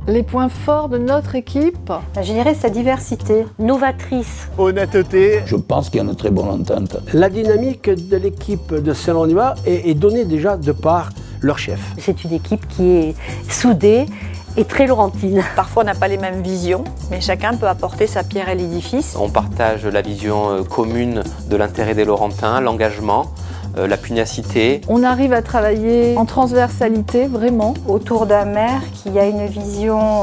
Les points forts de notre équipe, je dirais sa diversité, novatrice. Honnêteté. Je pense qu'il y a une très bonne entente. La dynamique de l'équipe de Saint-Laurent-du-Bas est donnée déjà de par leur chef. C'est une équipe qui est soudée et très laurentine. Parfois on n'a pas les mêmes visions, mais chacun peut apporter sa pierre à l'édifice. On partage la vision commune de l'intérêt des Laurentins, l'engagement, la pugnacité. on arrive à travailler en transversalité, vraiment. Autour d'un maire qui a une vision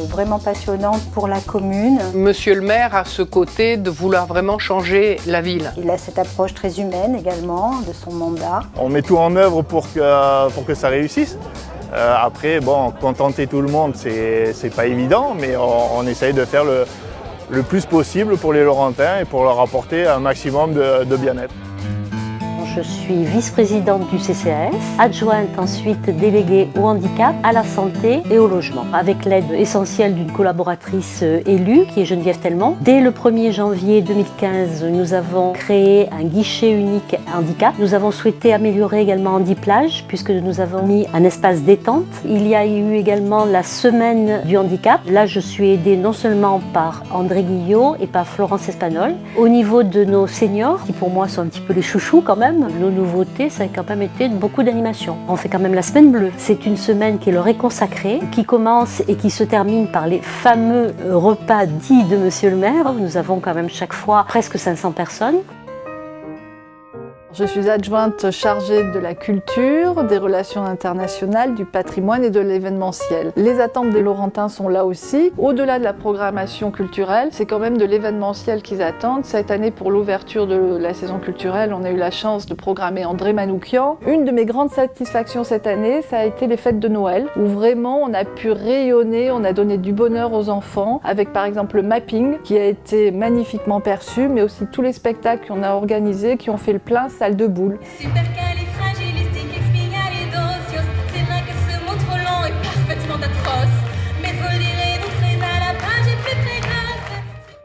vraiment passionnante pour la commune. Monsieur le maire a ce côté de vouloir vraiment changer la ville. Il a cette approche très humaine également de son mandat. On met tout en œuvre pour que ça réussisse. Après, bon, contenter tout le monde, c'est pas évident, mais on essaye de faire le plus possible pour les Laurentins et pour leur apporter un maximum de bien-être. Je suis vice-présidente du CCAS, adjointe ensuite déléguée au handicap, à la santé et au logement, avec l'aide essentielle d'une collaboratrice élue qui est Geneviève Tellemont. Dès le 1er janvier 2015, nous avons créé un guichet unique handicap. Nous avons souhaité améliorer également Handiplage puisque nous avons mis un espace détente. Il y a eu également la semaine du handicap. Là, je suis aidée non seulement par André Guillot et par Florence Espagnol. Au niveau de nos seniors, qui pour moi sont un petit peu les chouchous quand même, nos nouveautés, ça a quand même été beaucoup d'animation. On fait quand même la semaine bleue. C'est une semaine qui leur est consacrée, qui commence et qui se termine par les fameux repas dits de Monsieur le maire. Nous avons quand même chaque fois presque 500 personnes. Je suis adjointe chargée de la culture, des relations internationales, du patrimoine et de l'événementiel. Les attentes des Laurentins sont là aussi. Au-delà de la programmation culturelle, c'est quand même de l'événementiel qu'ils attendent. Cette année, pour l'ouverture de la saison culturelle, on a eu la chance de programmer André Manoukian. Une de mes grandes satisfactions cette année, ça a été les fêtes de Noël, où vraiment on a pu rayonner, on a donné du bonheur aux enfants, avec par exemple le mapping, qui a été magnifiquement perçu, mais aussi tous les spectacles qu'on a organisés, qui ont fait le plein salle de boule. C'est vrai que ce mot trop long est parfaitement atroce. Mais vous le direz, vous serez à la page et plus précoce.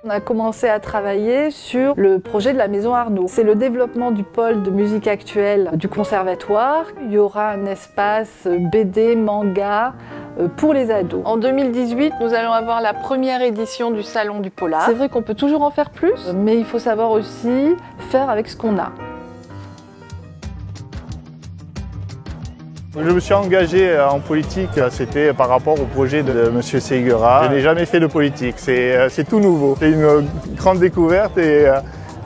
On a commencé à travailler sur le projet de la Maison Arnaud. C'est le développement du pôle de musique actuelle du conservatoire. Il y aura un espace BD, manga, pour les ados. En 2018, nous allons avoir la première édition du Salon du Polar. C'est vrai qu'on peut toujours en faire plus, mais il faut savoir aussi faire avec ce qu'on a. Je me suis engagé en politique, c'était par rapport au projet de M. Séguera. Je n'ai jamais fait de politique, c'est tout nouveau. C'est une grande découverte et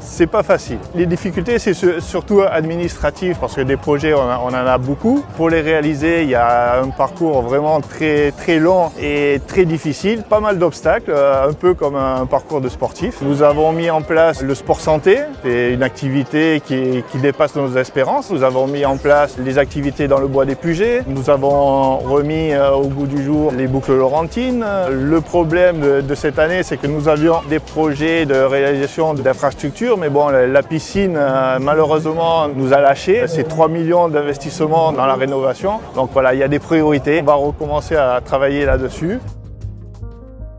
c'est pas facile. Les difficultés, c'est surtout administratif parce que des projets, on en a beaucoup. Pour les réaliser, il y a un parcours vraiment très long et très difficile. Pas mal d'obstacles, un peu comme un parcours de sportif. Nous avons mis en place le sport santé. C'est une activité qui dépasse nos espérances. Nous avons mis en place les activités dans le bois des Pugets. Nous avons remis au goût du jour les boucles laurentines. Le problème de cette année, c'est que nous avions des projets de réalisation d'infrastructures. Mais bon, la piscine, malheureusement, nous a lâchés. C'est 3 millions d'investissements dans la rénovation. Donc voilà, il y a des priorités. On va recommencer à travailler là-dessus.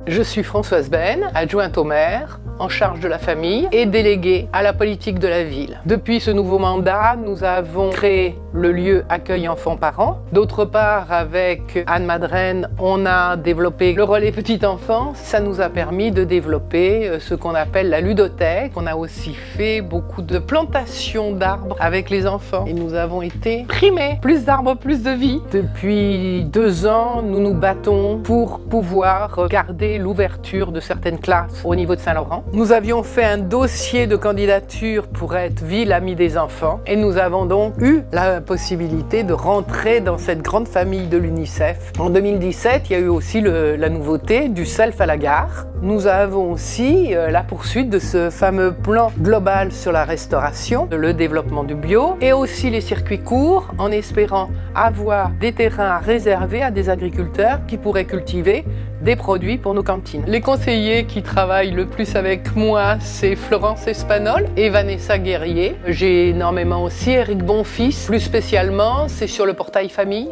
Je suis Françoise Ben, adjointe au maire, en charge de la famille et déléguée à la politique de la ville. Depuis ce nouveau mandat, nous avons créé le lieu accueil enfants-parents. D'autre part, avec Anne Madrenne, on a développé le relais petite enfance. Ça nous a permis de développer ce qu'on appelle la ludothèque. On a aussi fait beaucoup de plantations d'arbres avec les enfants et nous avons été primés. Plus d'arbres, plus de vie. Depuis 2 ans, nous nous battons pour pouvoir garder l'ouverture de certaines classes au niveau de Saint-Laurent. Nous avions fait un dossier de candidature pour être ville amie des enfants et nous avons donc eu la possibilité de rentrer dans cette grande famille de l'UNICEF. En 2017, il y a eu aussi la nouveauté du self à la gare. Nous avons aussi la poursuite de ce fameux plan global sur la restauration, le développement du bio et aussi les circuits courts en espérant avoir des terrains réservés à des agriculteurs qui pourraient cultiver des produits pour nos cantines. Les conseillers qui travaillent le plus avec moi, c'est Florence Espagnol et Vanessa Guerrier. J'ai énormément aussi Eric Bonfils, plus spécialement, c'est sur le portail famille.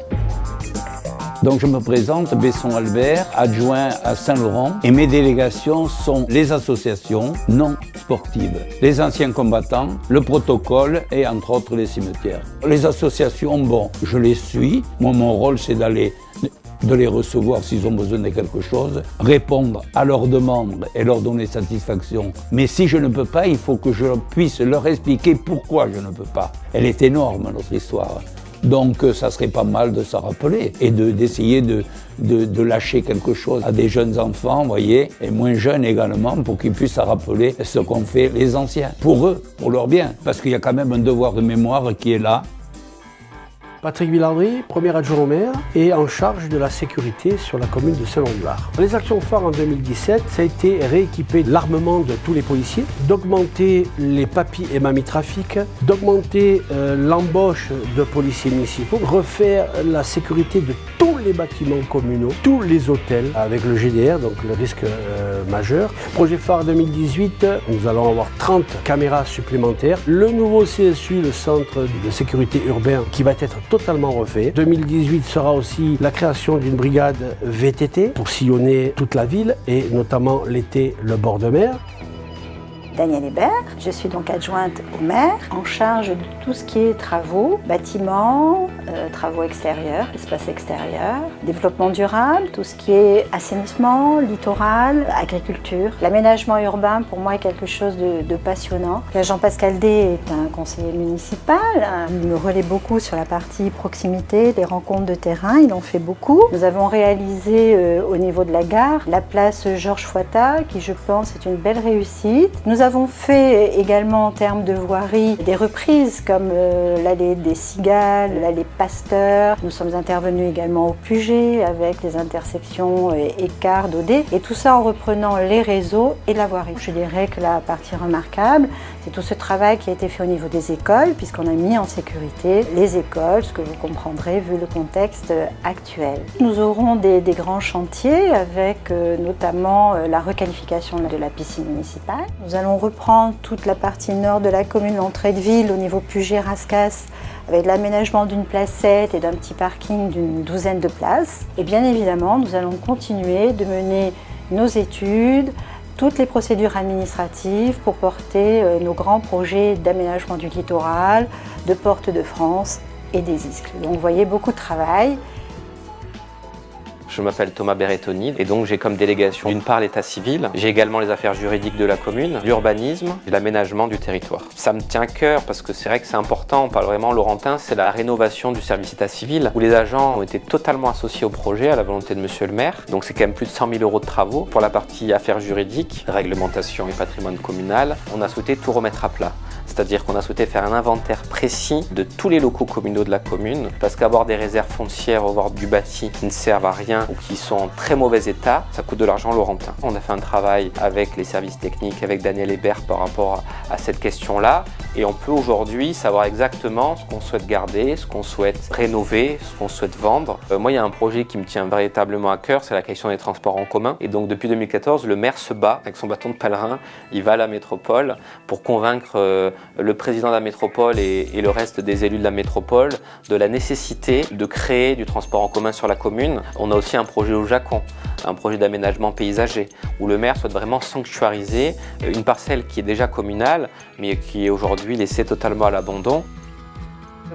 Donc je me présente, Besson Albert, adjoint à Saint-Laurent, et mes délégations sont les associations non sportives, les anciens combattants, le protocole et entre autres les cimetières. Les associations, bon, je les suis. Moi, mon rôle, c'est de les recevoir s'ils ont besoin de quelque chose, répondre à leurs demandes et leur donner satisfaction. Mais si je ne peux pas, il faut que je puisse leur expliquer pourquoi je ne peux pas. Elle est énorme, notre histoire. Donc ça serait pas mal de s'en rappeler et d'essayer de lâcher quelque chose à des jeunes enfants, vous voyez, et moins jeunes également, pour qu'ils puissent se rappeler ce qu'ont fait les anciens. Pour eux, pour leur bien, parce qu'il y a quand même un devoir de mémoire qui est là. Patrick Villandry, premier adjoint au maire et en charge de la sécurité sur la commune de Saint-Laurent-du-Var. Les actions phares en 2017, ça a été rééquiper l'armement de tous les policiers, d'augmenter les papis et mamies trafic, d'augmenter l'embauche de policiers municipaux, refaire la sécurité de tous les bâtiments communaux, tous les hôtels avec le GDR, donc le risque majeur. Projet phare 2018, nous allons avoir 30 caméras supplémentaires. Le nouveau CSU, le centre de sécurité urbain, qui va être totalement refait. 2018 sera aussi la création d'une brigade VTT pour sillonner toute la ville et notamment l'été le bord de mer. Danielle Hébert, je suis donc adjointe au maire en charge de tout ce qui est travaux, bâtiments, travaux extérieurs, espaces extérieurs, développement durable, tout ce qui est assainissement, littoral, agriculture. L'aménagement urbain pour moi est quelque chose de passionnant. Jean-Pascal D est un conseiller municipal, il me relaie beaucoup sur la partie proximité, des rencontres de terrain, il en fait beaucoup. Nous avons réalisé au niveau de la gare la place Georges Fouatta qui je pense est une belle réussite. Nous avons fait également en termes de voirie des reprises comme l'allée des Cigales, l'allée Pasteur. Nous sommes intervenus également au Puget avec les intersections Écart, Daudet et tout ça en reprenant les réseaux et la voirie. Je dirais que la partie remarquable, c'est tout ce travail qui a été fait au niveau des écoles puisqu'on a mis en sécurité les écoles, ce que vous comprendrez vu le contexte actuel. Nous aurons des grands chantiers avec notamment la requalification de la piscine municipale. Nous allons reprendre toute la partie nord de la commune, l'entrée de ville au niveau Puget-Rascasse avec l'aménagement d'une placette et d'un petit parking d'une douzaine de places. Et bien évidemment, nous allons continuer de mener nos études, toutes les procédures administratives pour porter nos grands projets d'aménagement du littoral, de Porte de France et des Iscles. Donc vous voyez beaucoup de travail. Je m'appelle Thomas Berrettoni et donc j'ai comme délégation d'une part l'état civil, j'ai également les affaires juridiques de la commune, l'urbanisme et l'aménagement du territoire. Ça me tient à cœur parce que c'est vrai que c'est important, on parle vraiment Laurentin, c'est la rénovation du service état civil où les agents ont été totalement associés au projet à la volonté de monsieur le maire. Donc c'est quand même plus de 100 000 € de travaux. Pour la partie affaires juridiques, réglementation et patrimoine communal, on a souhaité tout remettre à plat. C'est-à-dire qu'on a souhaité faire un inventaire précis de tous les locaux communaux de la commune, parce qu'avoir des réserves foncières, avoir du bâti qui ne servent à rien ou qui sont en très mauvais état, ça coûte de l'argent laurentin. On a fait un travail avec les services techniques, avec Danielle Hébert par rapport à cette question-là, et on peut aujourd'hui savoir exactement ce qu'on souhaite garder, ce qu'on souhaite rénover, ce qu'on souhaite vendre. Moi, il y a un projet qui me tient véritablement à cœur, c'est la question des transports en commun. Et donc depuis 2014, le maire se bat avec son bâton de pèlerin, il va à la métropole pour convaincre le président de la métropole et le reste des élus de la métropole de la nécessité de créer du transport en commun sur la commune. On a aussi un projet au Jacon, un projet d'aménagement paysager, où le maire souhaite vraiment sanctuariser une parcelle qui est déjà communale, mais qui est aujourd'hui laissée totalement à l'abandon.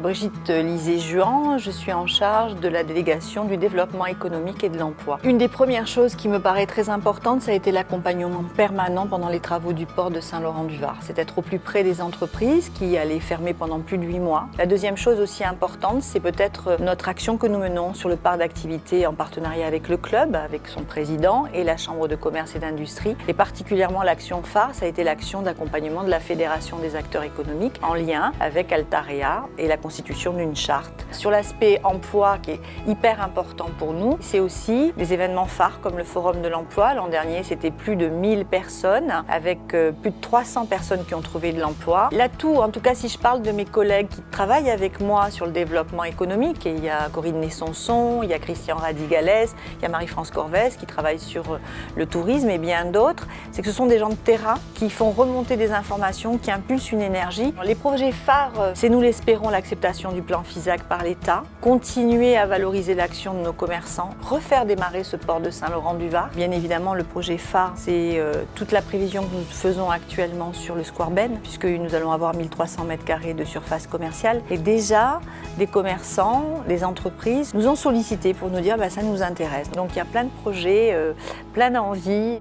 Brigitte Lisée-Juan, je suis en charge de la délégation du développement économique et de l'emploi. Une des premières choses qui me paraît très importante, ça a été l'accompagnement permanent pendant les travaux du port de Saint-Laurent-du-Var. C'est être au plus près des entreprises qui allaient fermer pendant plus de 8 mois. La deuxième chose aussi importante, c'est peut-être notre action que nous menons sur le parc d'activités en partenariat avec le club, avec son président et la Chambre de commerce et d'industrie. Et particulièrement l'action phare, ça a été l'action d'accompagnement de la Fédération des acteurs économiques en lien avec Altarea et la constitution d'une charte. Sur l'aspect emploi qui est hyper important pour nous, c'est aussi des événements phares comme le Forum de l'emploi. L'an dernier, c'était plus de 1000 personnes avec plus de 300 personnes qui ont trouvé de l'emploi. L'atout, en tout cas si je parle de mes collègues qui travaillent avec moi sur le développement économique, et il y a Corinne Nessonson, il y a Christian Radigales, il y a Marie-France Corvès qui travaille sur le tourisme et bien d'autres, c'est que ce sont des gens de terrain qui font remonter des informations, qui impulsent une énergie. Les projets phares, c'est nous l'espérons l'acceptation l'acceptation du plan FISAC par l'État, continuer à valoriser l'action de nos commerçants, refaire démarrer ce port de Saint-Laurent-du-Var. Bien évidemment, le projet phare, c'est toute la prévision que nous faisons actuellement sur le Square Ben, puisque nous allons avoir 1300 m² de surface commerciale. Et déjà, des commerçants, des entreprises nous ont sollicité pour nous dire ça nous intéresse. Donc il y a plein de projets, plein d'envies.